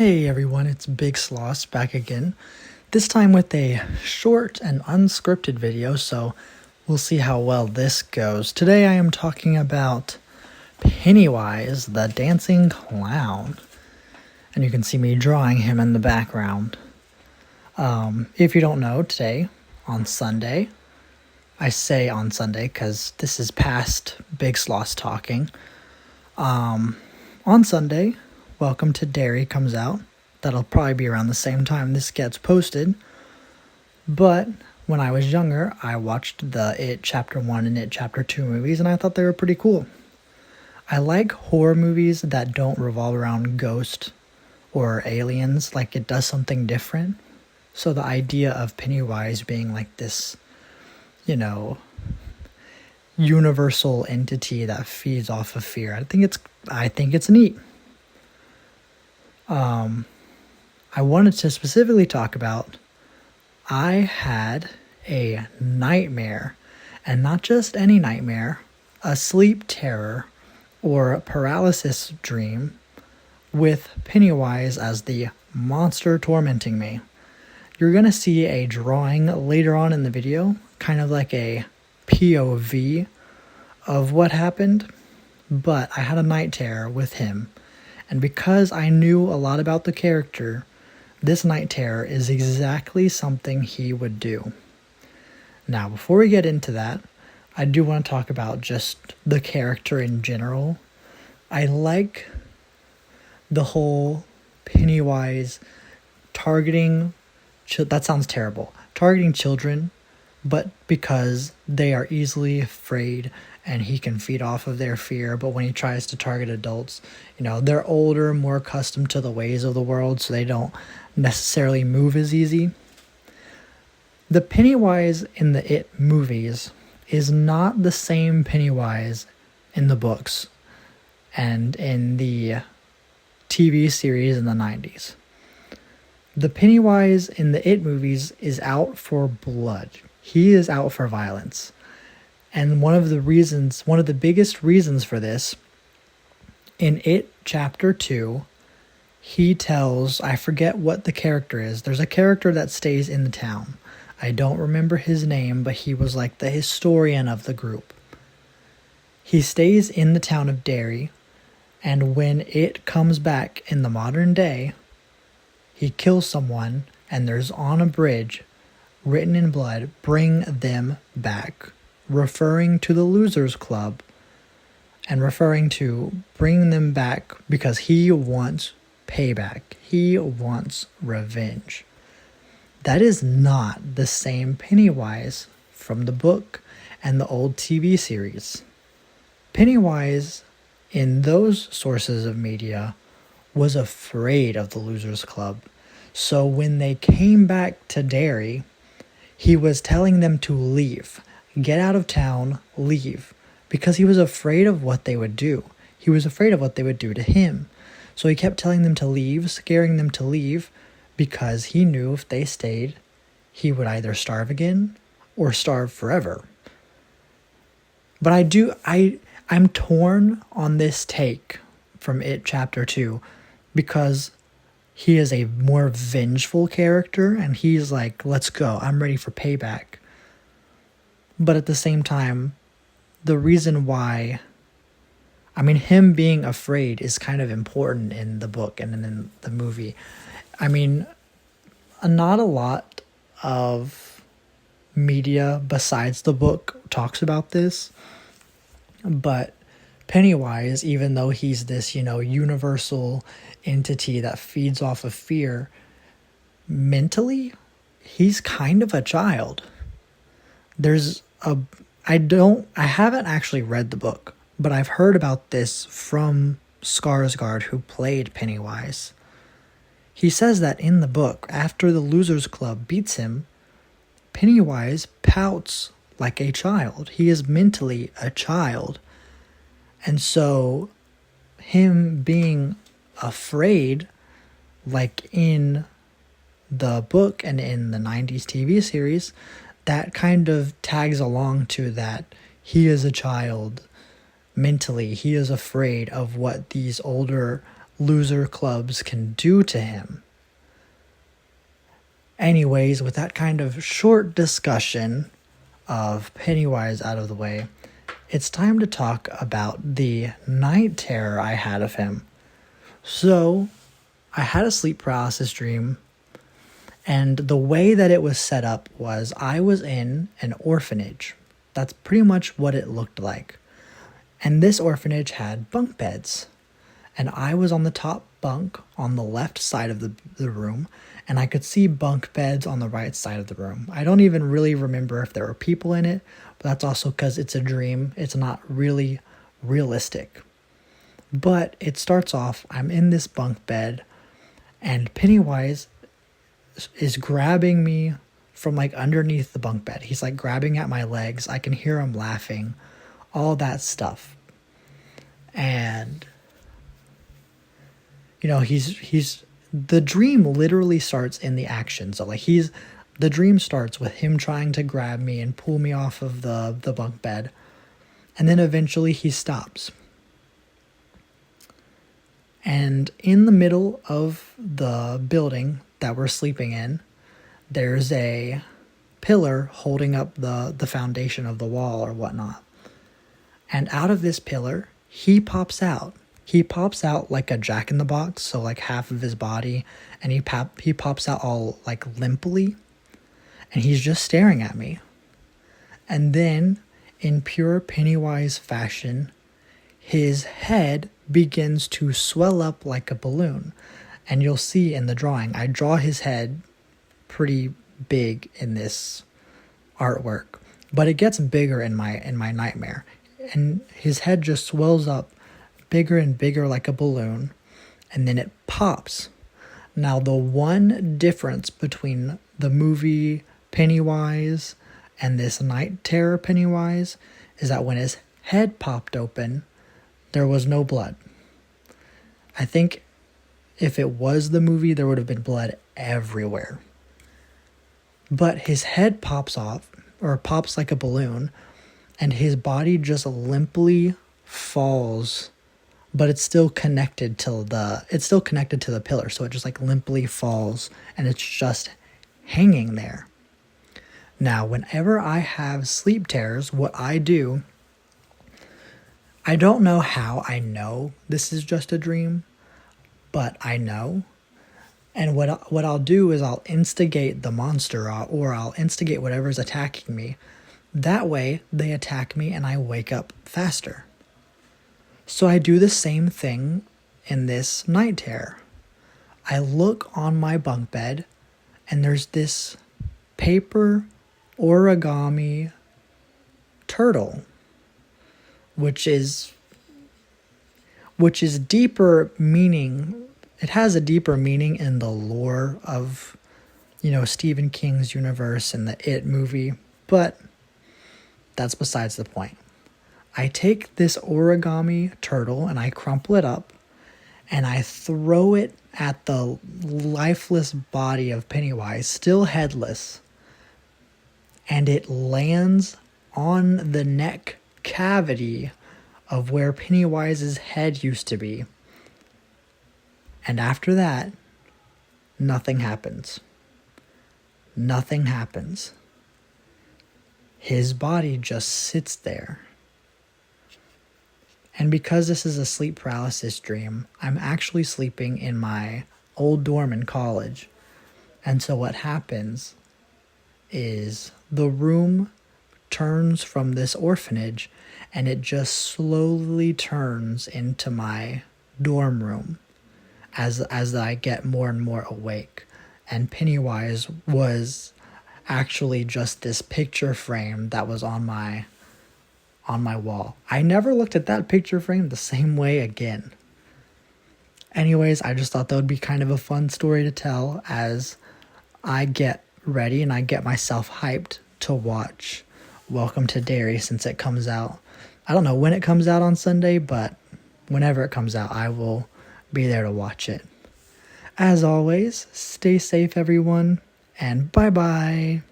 Hey everyone, it's Big Sloss back again. This time with a short and unscripted video, so we'll see how well this goes. Today I am talking about Pennywise, the dancing clown. And you can see me drawing him in the background. If you don't know, today, on Sunday, I say on Sunday because this is past Big Sloss talking. On Sunday, Welcome to Derry comes out. That'll probably be around the same time this gets posted. But when I was younger, I watched the It Chapter 1 and It Chapter 2 movies, and I thought they were pretty cool. I like horror movies that don't revolve around ghosts or aliens, like it does something different. So the idea of Pennywise being like this, universal entity that feeds off of fear, I think it's neat. I wanted to specifically talk about I had a nightmare, and not just any nightmare, a sleep terror or paralysis dream with Pennywise as the monster tormenting me. You're going to see a drawing later on in the video, kind of like a POV of what happened, but I had a night terror with him. And because I knew a lot about the character, this night terror is exactly something he would do. Now, before we get into that, I do want to talk about just the character in general. I like the whole Pennywise targeting, that sounds terrible, targeting children, but because they are easily afraid and he can feed off of their fear. But when he tries to target adults, they're older, more accustomed to the ways of the world, so they don't necessarily move as easy. The Pennywise in the It movies is not the same Pennywise in the books and in the TV series in the 90s. The Pennywise in the It movies is out for blood. He is out for violence. And one of the biggest reasons for this, in It Chapter 2, he tells, I forget what the character is. There's a character that stays in the town. I don't remember his name, but he was like the historian of the group. He stays in the town of Derry, and when it comes back in the modern day, he kills someone, and there's on a bridge, written in blood, bring them back, referring to the Losers Club and referring to bring them back because he wants payback. He wants revenge. That is not the same Pennywise from the book and the old TV series. Pennywise, in those sources of media, was afraid of the Losers Club. So when they came back to Derry, he was telling them to leave. Get out of town, leave. Because he was afraid of what they would do. He was afraid of what they would do to him. So he kept telling them to leave, scaring them to leave, because he knew if they stayed, he would either starve again or starve forever. But I'm torn on this take from It Chapter 2 because he is a more vengeful character and he's like, let's go, I'm ready for payback. But at the same time, the reason why, him being afraid is kind of important in the book and in the movie. Not a lot of media besides the book talks about this, but Pennywise, even though he's this, universal entity that feeds off of fear, mentally, he's kind of a child. I haven't actually read the book, but I've heard about this from Skarsgård, who played Pennywise. He says that in the book, after the Losers Club beats him, Pennywise pouts like a child. He is mentally a child. And so, him being afraid, like in the book and in the 90s TV series, that kind of tags along to that he is a child mentally. He is afraid of what these older loser clubs can do to him. Anyways, with that kind of short discussion of Pennywise out of the way, it's time to talk about the night terror I had of him. So, I had a sleep paralysis dream, and the way that it was set up was I was in an orphanage. That's pretty much what it looked like. And this orphanage had bunk beds. And I was on the top bunk on the left side of the room, and I could see bunk beds on the right side of the room. I don't even really remember if there were people in it, but that's also because it's a dream. It's not really realistic. But it starts off, I'm in this bunk bed, and Pennywise is grabbing me from like underneath the bunk bed. He's like grabbing at my legs. I can hear him laughing, all that stuff. And you know, he's the dream literally starts in the action. So like the dream starts with him trying to grab me and pull me off of the bunk bed. And then eventually he stops. And in the middle of the building that we're sleeping in, there's a pillar holding up the foundation of the wall or whatnot. And out of this pillar, he pops out. He pops out like a jack-in-the-box, so like half of his body, and he pops out all like limply, and he's just staring at me. And then, in pure Pennywise fashion, his head begins to swell up like a balloon. And you'll see in the drawing, I draw his head pretty big in this artwork, but it gets bigger in my nightmare. And his head just swells up bigger and bigger like a balloon, and then it pops. Now, the one difference between the movie Pennywise and this night terror Pennywise is that when his head popped open, there was no blood. I think if it was the movie, there would have been blood everywhere. But his head pops off, or pops like a balloon, and his body just limply falls, but it's still connected to the pillar, so it just like limply falls, and it's just hanging there. Now, whenever I have sleep terrors, what I do, I don't know how I know this is just a dream, but I know. And what I'll do is I'll instigate the monster, or I'll instigate whatever's attacking me. That way, they attack me and I wake up faster. So I do the same thing in this night terror. I look on my bunk bed, and there's this paper origami turtle, which is deeper meaning. It has a deeper meaning in the lore of, Stephen King's universe and the It movie, but that's besides the point. I take this origami turtle and I crumple it up and I throw it at the lifeless body of Pennywise, still headless, and it lands on the neck cavity of where Pennywise's head used to be. And after that, nothing happens. Nothing happens. His body just sits there. And because this is a sleep paralysis dream, I'm actually sleeping in my old dorm in college. And so what happens is the room turns from this orphanage and it just slowly turns into my dorm room as I get more and more awake. And Pennywise was actually just this picture frame that was on my wall. I never looked at that picture frame the same way again. Anyways, I just thought that would be kind of a fun story to tell as I get ready and I get myself hyped to watch Welcome to Derry since it comes out. I don't know when it comes out on Sunday, but whenever it comes out, I will be there to watch it. As always, stay safe, everyone, and bye-bye.